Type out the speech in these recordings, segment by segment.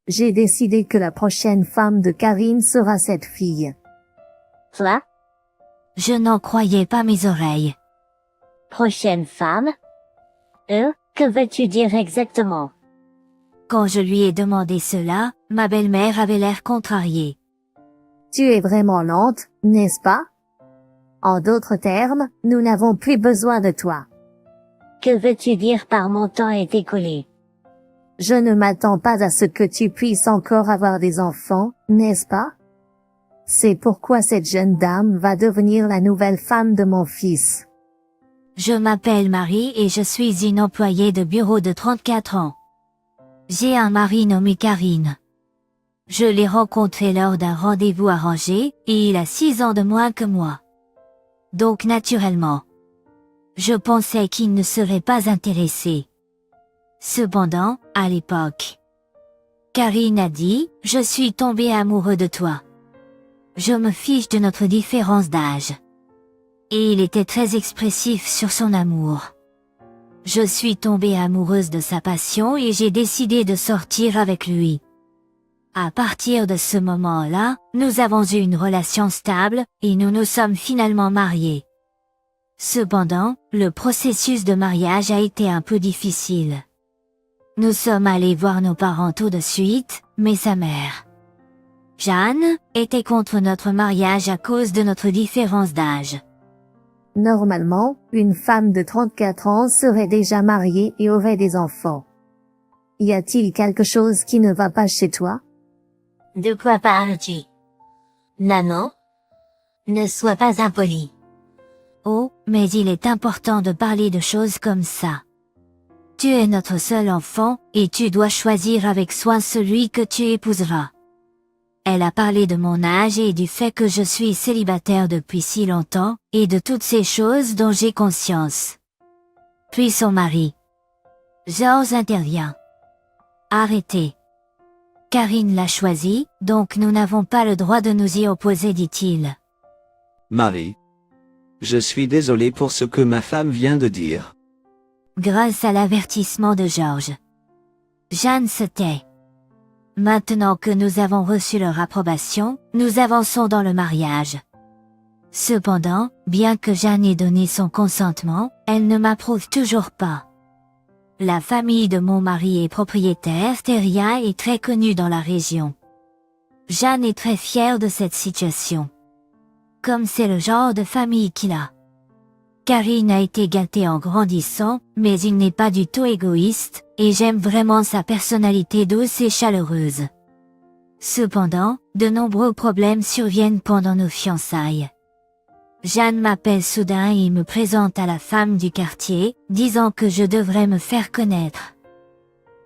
J'ai décidé que la prochaine femme de Karine sera cette fille. Quoi? Je n'en croyais pas mes oreilles. Prochaine femme? Que veux-tu dire exactement? Quand je lui ai demandé cela, ma belle-mère avait l'air contrariée. Tu es vraiment lente, n'est-ce pas? En d'autres termes, nous n'avons plus besoin de toi. Que veux-tu dire par mon temps est écoulé? Je ne m'attends pas à ce que tu puisses encore avoir des enfants, n'est-ce pas? C'est pourquoi cette jeune dame va devenir la nouvelle femme de mon fils. Je m'appelle Marie et je suis une employée de bureau de 34 ans. J'ai un mari nommé Karine. Je l'ai rencontré lors d'un rendez-vous arrangé, et il a 6 ans de moins que moi. Donc naturellement, je pensais qu'il ne serait pas intéressé. Cependant, à l'époque, Karine a dit, je suis tombé amoureux de toi. Je me fiche de notre différence d'âge. Et il était très expressif sur son amour. Je suis tombée amoureuse de sa passion et j'ai décidé de sortir avec lui. À partir de ce moment-là, nous avons eu une relation stable et nous nous sommes finalement mariés. Cependant, le processus de mariage a été un peu difficile. Nous sommes allés voir nos parents tout de suite, mais sa mère, Jeanne, était contre notre mariage à cause de notre différence d'âge. Normalement, une femme de 34 ans serait déjà mariée et aurait des enfants. Y a-t-il quelque chose qui ne va pas chez toi? De quoi parles-tu? Maman? Ne sois pas impoli. Oh, mais il est important de parler de choses comme ça. Tu es notre seul enfant, et tu dois choisir avec soin celui que tu épouseras. Elle a parlé de mon âge et du fait que je suis célibataire depuis si longtemps, et de toutes ces choses dont j'ai conscience. Puis son mari, Georges, intervient. Arrêtez. Karine l'a choisi, donc nous n'avons pas le droit de nous y opposer, dit-il. Marie. Je suis désolé pour ce que ma femme vient de dire. Grâce à l'avertissement de Georges, Jeanne se tait. Maintenant que nous avons reçu leur approbation, nous avançons dans le mariage. Cependant, bien que Jeanne ait donné son consentement, elle ne m'approuve toujours pas. La famille de mon mari est propriétaire terrien et très connue dans la région. Jeanne est très fière de cette situation. Comme c'est le genre de famille qu'il a. Karine a été gâtée en grandissant, mais il n'est pas du tout égoïste, et j'aime vraiment sa personnalité douce et chaleureuse. Cependant, de nombreux problèmes surviennent pendant nos fiançailles. Jeanne m'appelle soudain et me présente à la femme du quartier, disant que je devrais me faire connaître.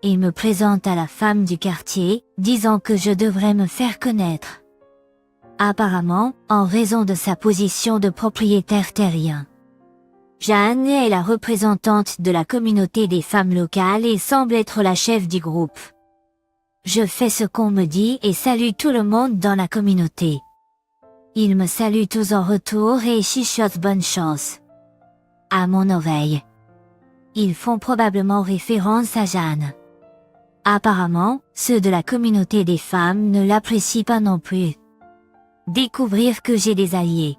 Il me présente à la femme du quartier, disant que je devrais me faire connaître. Apparemment, en raison de sa position de propriétaire terrien. Jeanne est la représentante de la communauté des femmes locales et semble être la chef du groupe. Je fais ce qu'on me dit et salue tout le monde dans la communauté. Ils me saluent tous en retour et chuchotent bonne chance. À mon oreille. Ils font probablement référence à Jeanne. Apparemment, ceux de la communauté des femmes ne l'apprécient pas non plus. Découvrir que j'ai des alliés.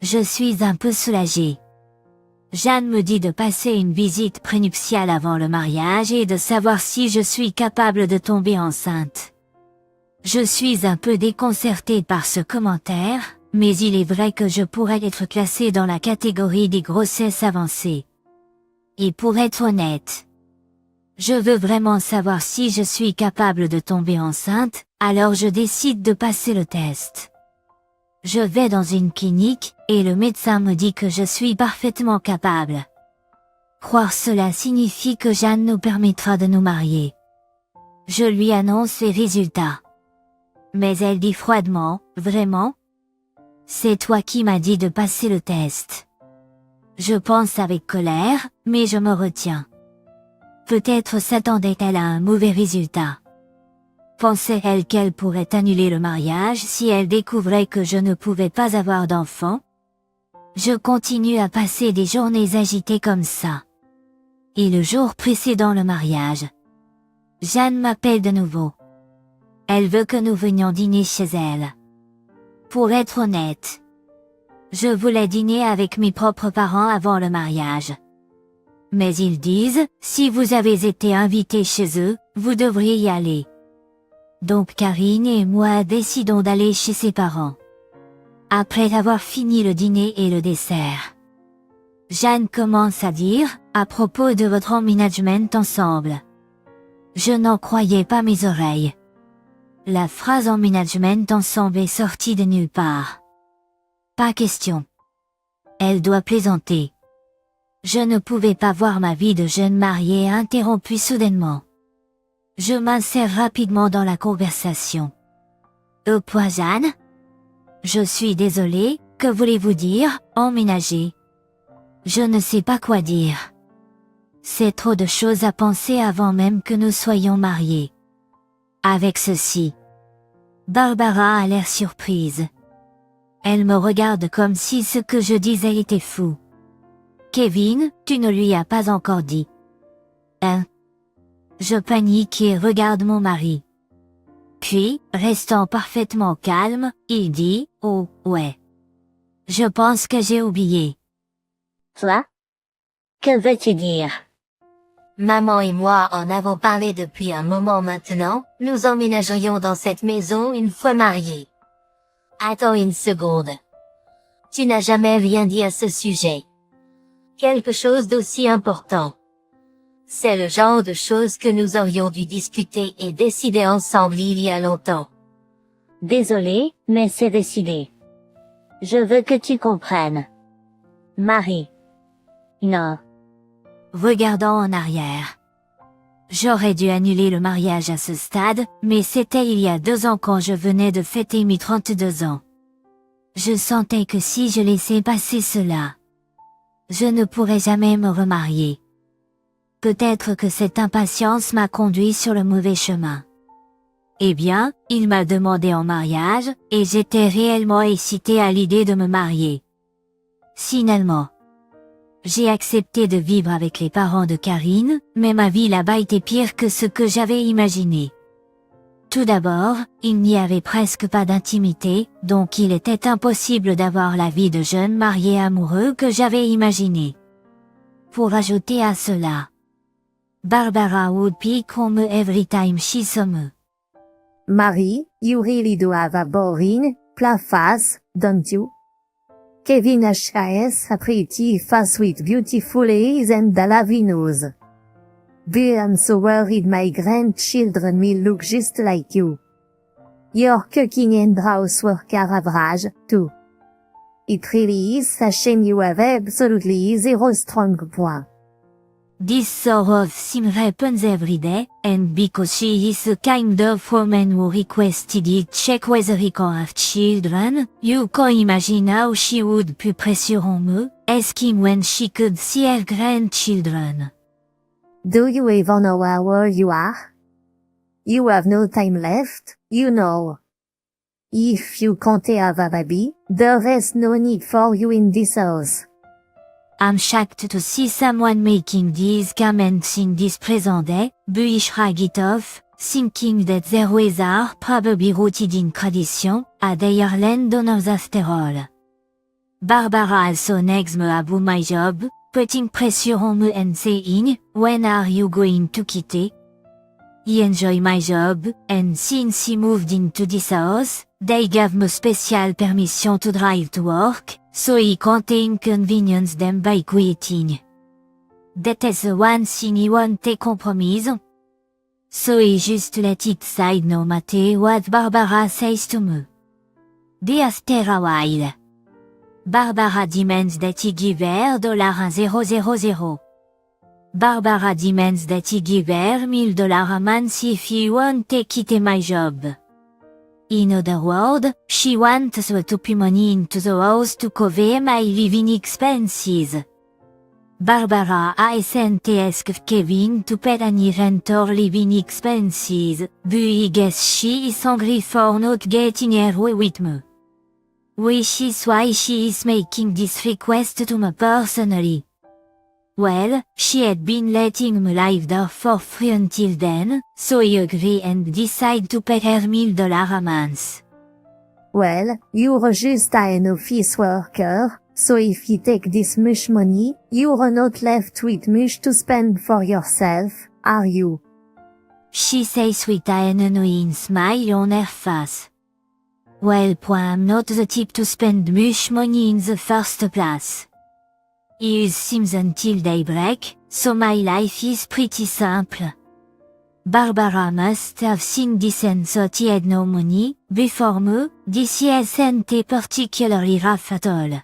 Je suis un peu soulagée. Jeanne me dit de passer une visite prénuptiale avant le mariage et de savoir si je suis capable de tomber enceinte. Je suis un peu déconcertée par ce commentaire, mais il est vrai que je pourrais être classée dans la catégorie des grossesses avancées. Et pour être honnête, je veux vraiment savoir si je suis capable de tomber enceinte, alors je décide de passer le test. Je vais dans une clinique, et le médecin me dit que je suis parfaitement capable. Croire cela signifie que Jeanne nous permettra de nous marier. Je lui annonce les résultats. Mais elle dit froidement, vraiment? C'est toi qui m'as dit de passer le test. Je pense avec colère, mais je me retiens. Peut-être s'attendait-elle à un mauvais résultat. Pensait-elle qu'elle pourrait annuler le mariage si elle découvrait que je ne pouvais pas avoir d'enfant? Je continue à passer des journées agitées comme ça. Et le jour précédent le mariage, Jeanne m'appelle de nouveau. Elle veut que nous venions dîner chez elle. Pour être honnête, je voulais dîner avec mes propres parents avant le mariage. Mais ils disent, si vous avez été invité chez eux, vous devriez y aller. Donc Karine et moi décidons d'aller chez ses parents. Après avoir fini le dîner et le dessert, Jeanne commence à dire, à propos de votre emménagement ensemble. Je n'en croyais pas mes oreilles. La phrase emménagement ensemble est sortie de nulle part. Pas question. Elle doit plaisanter. Je ne pouvais pas voir ma vie de jeune mariée interrompue soudainement. Je m'insère rapidement dans la conversation. Point Jeanne? Je suis désolée, que voulez-vous dire, emménager? Je ne sais pas quoi dire. C'est trop de choses à penser avant même que nous soyons mariés. Avec ceci, Barbara a l'air surprise. Elle me regarde comme si ce que je disais était fou. Kevin, tu ne lui as pas encore dit. Hein? Je panique et regarde mon mari. Puis, restant parfaitement calme, il dit, oh, ouais. Je pense que j'ai oublié. Toi? Que veux-tu dire? Maman et moi en avons parlé depuis un moment maintenant, nous emménagerions dans cette maison une fois mariés. Attends une seconde. Tu n'as jamais rien dit à ce sujet. Quelque chose d'aussi important. C'est le genre de choses que nous aurions dû discuter et décider ensemble il y a longtemps. Désolé, mais c'est décidé. Je veux que tu comprennes. Marie. Non. Regardant en arrière. J'aurais dû annuler le mariage à ce stade, mais c'était il y a 2 ans quand je venais de fêter mes 32 ans. Je sentais que si je laissais passer cela, je ne pourrais jamais me remarier. Peut-être que cette impatience m'a conduit sur le mauvais chemin. Eh bien, il m'a demandé en mariage, et j'étais réellement excitée à l'idée de me marier. Finalement, j'ai accepté de vivre avec les parents de Karine, mais ma vie là-bas était pire que ce que j'avais imaginé. Tout d'abord, il n'y avait presque pas d'intimité, donc il était impossible d'avoir la vie de jeune marié amoureux que j'avais imaginé. Pour ajouter à cela, Barbara would pick on me every time she saw me. Marie, you really do have a boring, plat face, don't you? Kevin has a pretty face with beautiful eyes and a lovely nose. But I'm so worried my grandchildren will look just like you. Your cooking and housework are average, too. It really is a shame you have absolutely zero strong point. This sort of thing happens every day, and because she is the kind of woman who requested it check whether he can have children, you can imagine how she would put pressure on me, asking when she could see her grandchildren. Do you even know where you are? You have no time left, you know. If you can't have a baby, there is no need for you in this house. I'm shocked to see someone making these comments in this present day, but I shrug it off, thinking that their ways are probably rooted in tradition, and they are landowners after all. Barbara also nags me about my job, putting pressure on me and saying, when are you going to quit it? I enjoy my job, and since he moved into this house, they gave me special permission to drive to work, so he can't inconvenience them by quitting. That is the one thing he won't take compromise on. So he just let it slide no matter what Barbara says to me. But after a while, Barbara demands that he give her $1,000. Barbara demands that he give her $1,000 a month if he won't take it my job. In other words, she wants me to put money into the house to cover my living expenses. Barbara hasn't asked Kevin to pay any rent or living expenses, but I guess she is angry for not getting her way with me. Which is why she is making this request to me personally. Well, she had been letting me live there for free until then, so I agree and decide to pay her $1,000 a month. Well, you're just an office worker, so if you take this much money, you're not left with much to spend for yourself, are you? She says with an annoying smile on her face. Well, I'm not the type to spend much money in the first place. It seems until daybreak, so my life is pretty simple. Barbara must have seen this and thought he had no money, before me, this isn't particularly rough at all.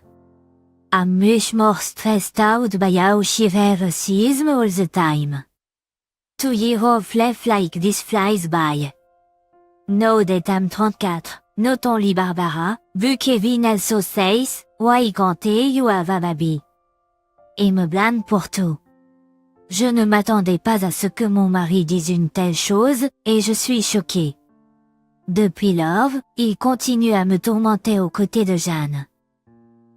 I'm much more stressed out by how she sees me all the time. 2 years of life like this flies by. Now that I'm 34, not only Barbara, but Kevin also says, why can't you have a baby? Et me blâme pour tout. Je ne m'attendais pas à ce que mon mari dise une telle chose, et je suis choquée. Depuis lors, il continue à me tourmenter aux côtés de Jeanne.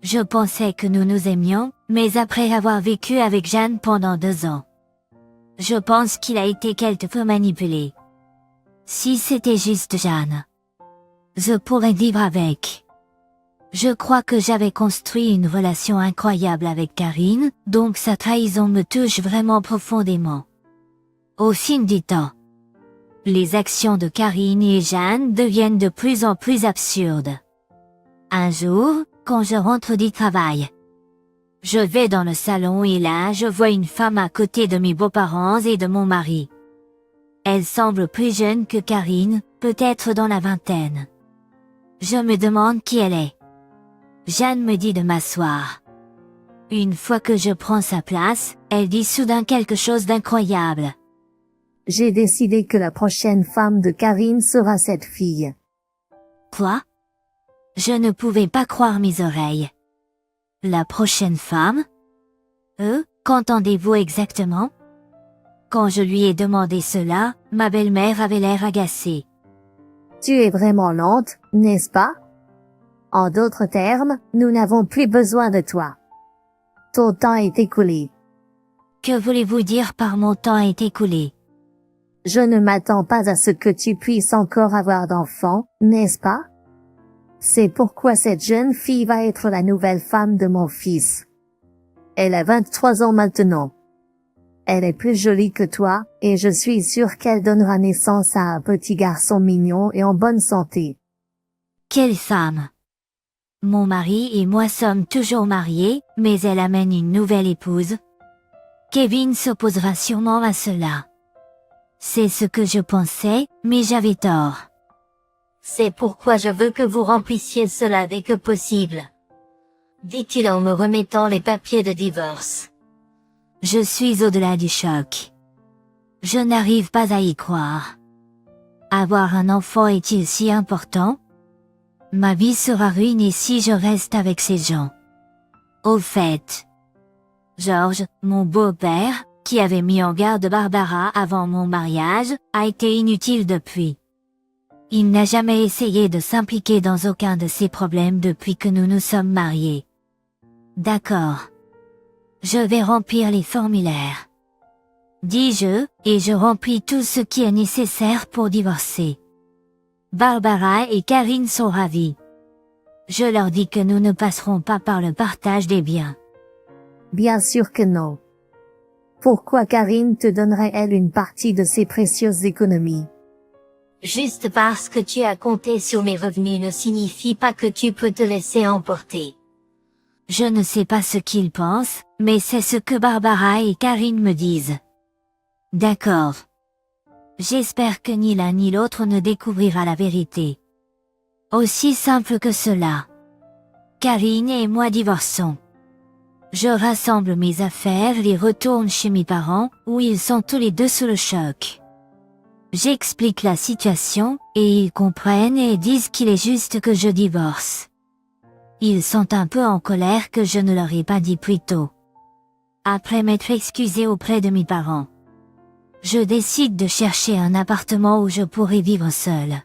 Je pensais que nous nous aimions, mais après avoir vécu avec Jeanne pendant 2 ans, je pense qu'il a été quelque peu manipulé. Si c'était juste Jeanne, je pourrais vivre avec. Je crois que j'avais construit une relation incroyable avec Karine, donc sa trahison me touche vraiment profondément. Au fil du temps, les actions de Karine et Jeanne deviennent de plus en plus absurdes. Un jour, quand je rentre du travail, je vais dans le salon et là je vois une femme à côté de mes beaux-parents et de mon mari. Elle semble plus jeune que Karine, peut-être dans la vingtaine. Je me demande qui elle est. Jeanne me dit de m'asseoir. Une fois que je prends sa place, elle dit soudain quelque chose d'incroyable. J'ai décidé que la prochaine femme de Karine sera cette fille. Quoi? Je ne pouvais pas croire mes oreilles. La prochaine femme? Qu'entendez-vous exactement? Quand je lui ai demandé cela, ma belle-mère avait l'air agacée. Tu es vraiment lente, n'est-ce pas? En d'autres termes, nous n'avons plus besoin de toi. Ton temps est écoulé. Que voulez-vous dire par mon temps est écoulé? Je ne m'attends pas à ce que tu puisses encore avoir d'enfants, n'est-ce pas? C'est pourquoi cette jeune fille va être la nouvelle femme de mon fils. Elle a 23 ans maintenant. Elle est plus jolie que toi, et je suis sûre qu'elle donnera naissance à un petit garçon mignon et en bonne santé. Quelle femme! Mon mari et moi sommes toujours mariés, mais elle amène une nouvelle épouse. Kevin s'opposera sûrement à cela. C'est ce que je pensais, mais j'avais tort. C'est pourquoi je veux que vous remplissiez cela dès que possible. Dit-il en me remettant les papiers de divorce. Je suis au-delà du choc. Je n'arrive pas à y croire. Avoir un enfant est-il si important? Ma vie sera ruinée si je reste avec ces gens. Au fait, George, mon beau-père, qui avait mis en garde Barbara avant mon mariage, a été inutile depuis. Il n'a jamais essayé de s'impliquer dans aucun de ces problèmes depuis que nous nous sommes mariés. D'accord. Je vais remplir les formulaires. Dis-je, et je remplis tout ce qui est nécessaire pour divorcer. Barbara et Karine sont ravis. Je leur dis que nous ne passerons pas par le partage des biens. Bien sûr que non. Pourquoi Karine te donnerait-elle une partie de ses précieuses économies? Juste parce que tu as compté sur mes revenus ne signifie pas que tu peux te laisser emporter. Je ne sais pas ce qu'ils pensent, mais c'est ce que Barbara et Karine me disent. D'accord. J'espère que ni l'un ni l'autre ne découvrira la vérité. Aussi simple que cela. Karine et moi divorçons. Je rassemble mes affaires et retourne chez mes parents, où ils sont tous les deux sous le choc. J'explique la situation, et ils comprennent et disent qu'il est juste que je divorce. Ils sont un peu en colère que je ne leur ai pas dit plus tôt. Après m'être excusé auprès de mes parents, je décide de chercher un appartement où je pourrai vivre seul.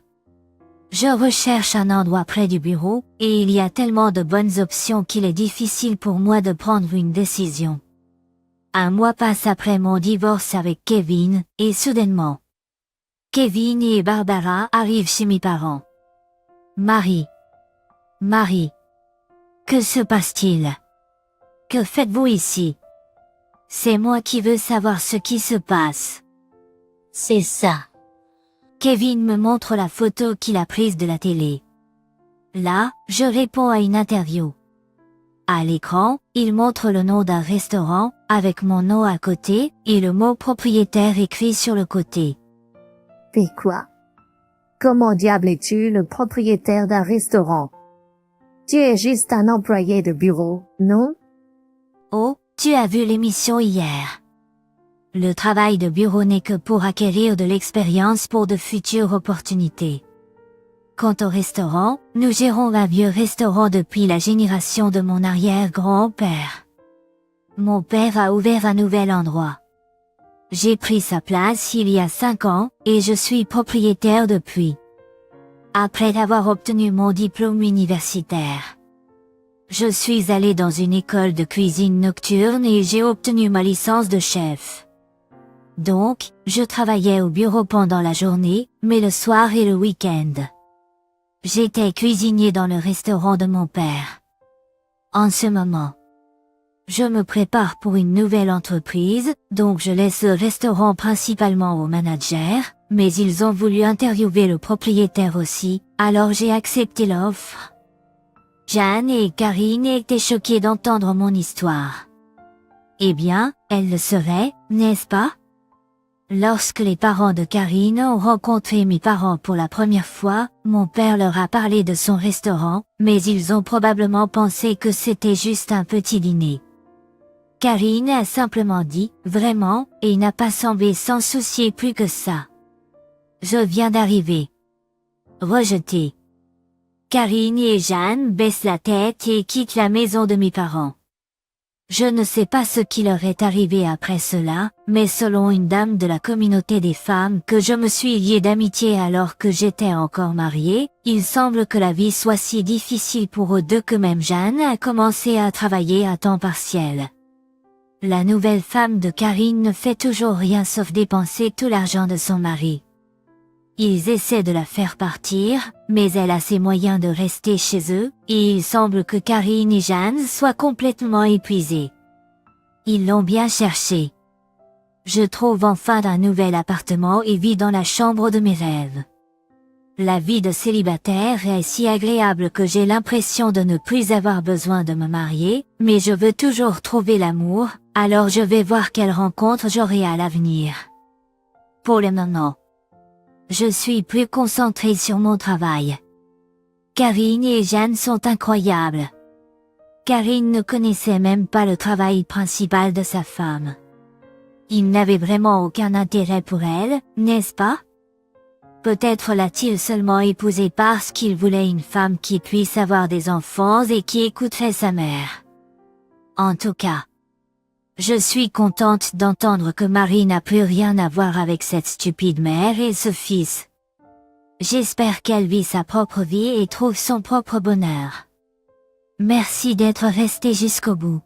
Je recherche un endroit près du bureau, et il y a tellement de bonnes options qu'il est difficile pour moi de prendre une décision. Un mois passe après mon divorce avec Kevin, et soudainement, Kevin et Barbara arrivent chez mes parents. Marie. Que se passe-t-il? Que faites-vous ici? C'est moi qui veux savoir ce qui se passe. C'est ça. Kevin me montre la photo qu'il a prise de la télé. Là, je réponds à une interview. À l'écran, il montre le nom d'un restaurant, avec mon nom à côté, et le mot propriétaire écrit sur le côté. Fais quoi? Comment diable es-tu le propriétaire d'un restaurant? Tu es juste un employé de bureau, non? Oh, tu as vu l'émission hier. Le travail de bureau n'est que pour acquérir de l'expérience pour de futures opportunités. Quant au restaurant, nous gérons un vieux restaurant depuis la génération de mon arrière-grand-père. Mon père a ouvert un nouvel endroit. J'ai pris sa place il y a 5 ans, et je suis propriétaire depuis. Après avoir obtenu mon diplôme universitaire, je suis allé dans une école de cuisine nocturne et j'ai obtenu ma licence de chef. Donc, je travaillais au bureau pendant la journée, mais le soir et le week-end, j'étais cuisinier dans le restaurant de mon père. En ce moment, je me prépare pour une nouvelle entreprise, donc je laisse le restaurant principalement au manager, mais ils ont voulu interviewer le propriétaire aussi, alors j'ai accepté l'offre. Jeanne et Karine étaient choquées d'entendre mon histoire. Eh bien, elles le seraient, n'est-ce pas? Lorsque les parents de Karine ont rencontré mes parents pour la première fois, mon père leur a parlé de son restaurant, mais ils ont probablement pensé que c'était juste un petit dîner. Karine a simplement dit « vraiment » et n'a pas semblé s'en soucier plus que ça. Je viens d'arriver. Rejeté. Karine et Jeanne baissent la tête et quittent la maison de mes parents. Je ne sais pas ce qui leur est arrivé après cela, mais selon une dame de la communauté des femmes que je me suis liée d'amitié alors que j'étais encore mariée, il semble que la vie soit si difficile pour eux deux que même Jeanne a commencé à travailler à temps partiel. La nouvelle femme de Karine ne fait toujours rien sauf dépenser tout l'argent de son mari. Ils essaient de la faire partir, mais elle a ses moyens de rester chez eux, et il semble que Karine et Jeanne soient complètement épuisées. Ils l'ont bien cherché. Je trouve enfin un nouvel appartement et vis dans la chambre de mes rêves. La vie de célibataire est si agréable que j'ai l'impression de ne plus avoir besoin de me marier, mais je veux toujours trouver l'amour, alors je vais voir quelle rencontre j'aurai à l'avenir. Pour le moment, je suis plus concentrée sur mon travail. Karine et Jeanne sont incroyables. Karine ne connaissait même pas le travail principal de sa femme. Il n'avait vraiment aucun intérêt pour elle, n'est-ce pas? Peut-être l'a-t-il seulement épousée parce qu'il voulait une femme qui puisse avoir des enfants et qui écouterait sa mère. En tout cas, je suis contente d'entendre que Marie n'a plus rien à voir avec cette stupide mère et ce fils. J'espère qu'elle vit sa propre vie et trouve son propre bonheur. Merci d'être resté jusqu'au bout.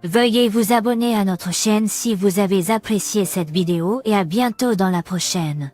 Veuillez vous abonner à notre chaîne si vous avez apprécié cette vidéo et à bientôt dans la prochaine.